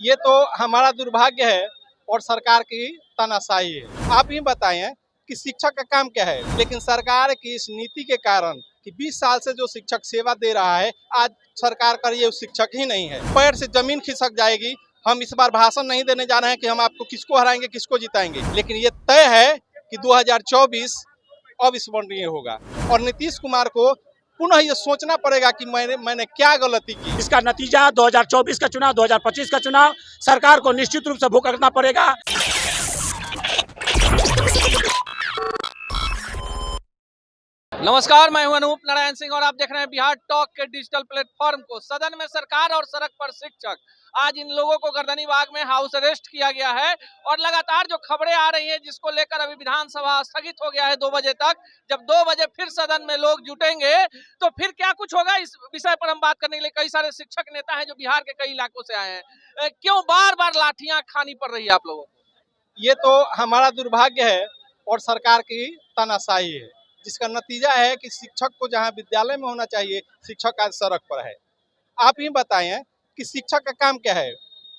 ये तो हमारा दुर्भाग्य है और सरकार की तानाशाही है। आप ही बताएं कि शिक्षक का काम क्या है, लेकिन सरकार की इस नीति के कारण कि 20 साल से जो शिक्षक सेवा दे रहा है, आज सरकार का ये शिक्षक ही नहीं है। पैर से जमीन खिसक जाएगी। हम इस बार भाषण नहीं देने जा रहे हैं कि हम आपको किसको हराएंगे किसको जिताएंगे, लेकिन ये तय है कि 2024 अविस्मरणीय होगा और नीतीश कुमार को पुनः ये सोचना पड़ेगा कि मैंने क्या गलती की। इसका नतीजा 2024 का चुनाव, 2025 का चुनाव सरकार को निश्चित रूप से भुगतना पड़ेगा। नमस्कार, मैं हूं अनूप नारायण सिंह और आप देख रहे हैं बिहार टॉक के डिजिटल प्लेटफॉर्म को। सदन में सरकार और सड़क पर शिक्षक, आज इन लोगों को गर्दनी बाग में हाउस अरेस्ट किया गया है और लगातार जो खबरें आ रही हैं जिसको लेकर अभी विधानसभा स्थगित हो गया है 2 बजे तक। जब 2 बजे फिर सदन में लोग जुटेंगे तो फिर क्या कुछ होगा, इस विषय पर हम बात करने के लिए कई सारे शिक्षक नेता हैं जो बिहार के कई इलाकों से आए हैं। क्यों बार बार लाठियां खानी पड़ रही है आप लोगों को? ये तो हमारा दुर्भाग्य है और सरकार की तानाशाही है, जिसका नतीजा है कि शिक्षक को जहां विद्यालय में होना चाहिए, शिक्षक आज सड़क पर है। आप ही बताएं कि शिक्षक का काम क्या है,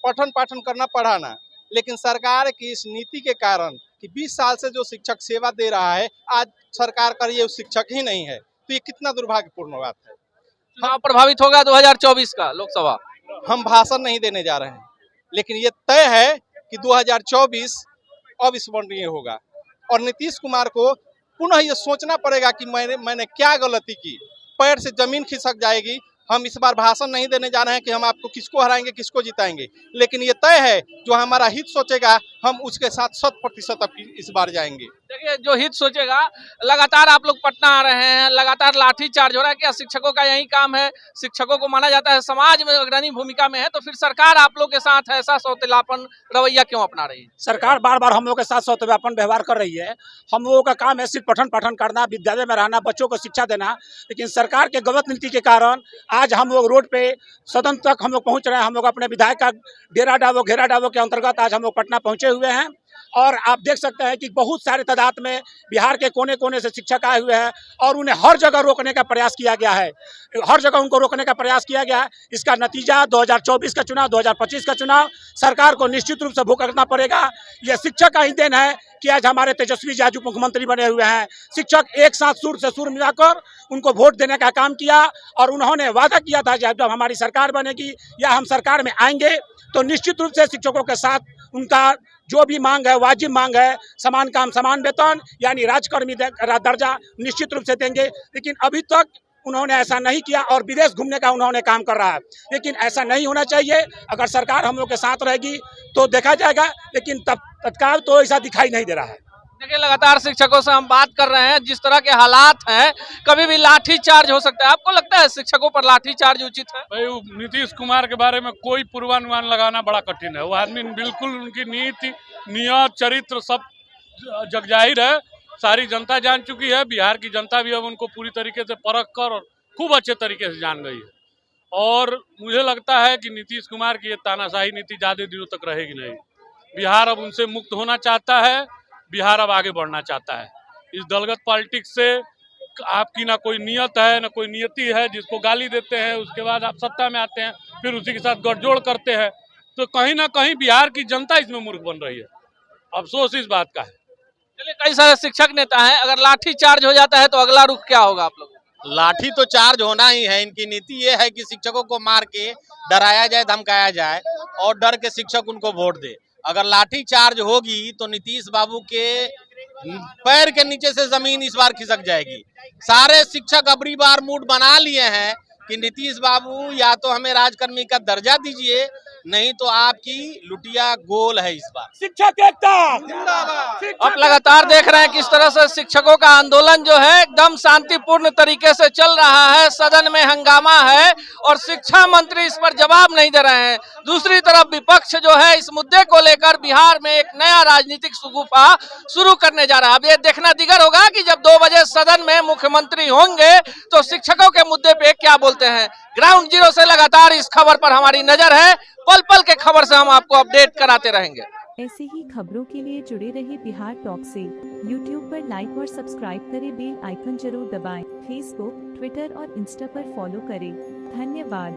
पठन पाठन करना, पढ़ाना, लेकिन सरकार की इस नीति के कारण कि 20 साल से जो शिक्षक सेवा दे रहा है, आज सरकार का ये शिक्षक ही नहीं है, तो ये कितना दुर्भाग्यपूर्ण बात है। चुनाव प्रभावित होगा 2024 का लोकसभा। हम भाषण नहीं देने जा रहे हैं, लेकिन ये तय है कि 2024 अविस्मरणीय होगा और नीतीश कुमार को पुनः ये सोचना पड़ेगा कि मैंने क्या गलती की। पैर से जमीन खिसक जाएगी। हम इस बार भाषण नहीं देने जा रहे हैं कि हम आपको किसको हराएंगे किसको जिताएंगे, लेकिन ये तय है जो हमारा हित सोचेगा हम उसके साथ 100% इस बार जाएंगे। देखिए, जो हित सोचेगा, लगातार आप लोग पटना आ रहे हैं, लगातार लाठी चार्ज हो रहा है। क्या शिक्षकों का यही काम है? शिक्षकों को माना जाता है समाज में अग्रणी भूमिका में है, तो फिर सरकार आप लोग के साथ ऐसा सौतेलापन रवैया क्यों अपना रही है? सरकार बार बार हम लोग के साथ सौतेलापन व्यवहार कर रही है। हम लोगों का काम है सिर्फ पठन पाठन करना, विद्यालय में रहना, बच्चों को शिक्षा देना, लेकिन सरकार के गलत नीति के कारण आज हम लोग रोड पे सदन तक हम लोग पहुंच रहे हैं। हम लोग अपने विधायक का घेरा डालो के अंतर्गत आज हम लोग पटना पहुंचे हुए हैं और आप देख सकते हैं कि बहुत सारे तादाद में बिहार के कोने कोने से शिक्षक आए हुए हैं और उन्हें हर जगह रोकने का प्रयास किया गया है। हर जगह उनको रोकने का प्रयास किया गया है। इसका नतीजा 2024 का चुनाव, 2025 का चुनाव सरकार को निश्चित रूप से भुगतना पड़ेगा। यह शिक्षक का ही देन है कि आज हमारे तेजस्वी यादव मुख्यमंत्री बने हुए हैं। शिक्षक एक साथ सुर से सुर मिलाकर उनको वोट देने का काम किया और उन्होंने वादा किया था जब हमारी सरकार बनेगी या हम सरकार में आएंगे तो निश्चित रूप से शिक्षकों के साथ उनका जो भी मांग है, वाजिब मांग है, समान काम समान वेतन यानी राजकर्मी दर्जा निश्चित रूप से देंगे। लेकिन अभी तक उन्होंने ऐसा नहीं किया और विदेश घूमने का उन्होंने काम कर रहा है, लेकिन ऐसा नहीं होना चाहिए। अगर सरकार हम लोग के साथ रहेगी तो देखा जाएगा, लेकिन तत्काल तो ऐसा दिखाई नहीं दे रहा है। देखिए, लगातार शिक्षकों से हम बात कर रहे हैं, जिस तरह के हालात हैं कभी भी लाठी चार्ज हो सकता है। आपको लगता है शिक्षकों पर लाठी चार्ज उचित है? भाई, नीतीश कुमार के बारे में कोई पूर्वानुमान लगाना बड़ा कठिन है। वो आदमी बिल्कुल, उनकी नीति, नियत, चरित्र सब जगजाहिर है, सारी जनता जान चुकी है। बिहार की जनता भी अब उनको पूरी तरीके से परख कर और खूब अच्छे तरीके से जान गई है और मुझे लगता है कि नीतीश कुमार की ये तानाशाही नीति ज़्यादा दिनों तक रहेगी नहीं। बिहार अब उनसे मुक्त होना चाहता है, बिहार अब आगे बढ़ना चाहता है। इस दलगत पॉलिटिक्स से आपकी ना कोई नियत है ना कोई नियति है। जिसको गाली देते हैं उसके बाद आप सत्ता में आते हैं, फिर उसी के साथ गठजोड़ करते हैं, तो कहीं ना कहीं बिहार की जनता इसमें मूर्ख बन रही है। अफसोस इस बात का है। चलिए, कई सारे शिक्षक नेता हैं, अगर लाठी चार्ज हो जाता है तो अगला रुख क्या होगा आप लोगों का? लाठी तो चार्ज होना ही है। इनकी नीति ये है कि शिक्षकों को मार के डराया जाए, धमकाया जाए और डर के शिक्षक उनको वोट दे। अगर लाठी चार्ज होगी तो नीतीश बाबू के पैर के नीचे से जमीन इस बार खिसक जाएगी। सारे शिक्षक अबरी बार मूड बना लिए हैं कि नीतीश बाबू या तो हमें राजकर्मी का दर्जा दीजिए, नहीं तो आपकी लुटिया गोल है इस बार। शिक्षक एकता अब लगातार देख रहे हैं किस तरह से शिक्षकों का आंदोलन जो है एकदम शांतिपूर्ण तरीके से चल रहा है। सदन में हंगामा है और शिक्षा मंत्री इस पर जवाब नहीं दे रहे हैं। दूसरी तरफ विपक्ष जो है इस मुद्दे को लेकर बिहार में एक नया राजनीतिक शगुफा शुरू करने जा रहा है। अब ये देखना दिगर होगा कि जब 2 बजे सदन में मुख्यमंत्री होंगे तो शिक्षकों के मुद्दे पे क्या बोलते हैं। ग्राउंड जीरो से लगातार इस खबर पर हमारी नजर है। पल पल के खबर से हम आपको अपडेट कराते रहेंगे। ऐसी ही खबरों के लिए जुड़े रहिए बिहार टॉक से। यूट्यूब पर लाइक और सब्सक्राइब करें, बेल आइकन जरूर दबाएं। फेसबुक, ट्विटर और इंस्टा पर फॉलो करें। धन्यवाद।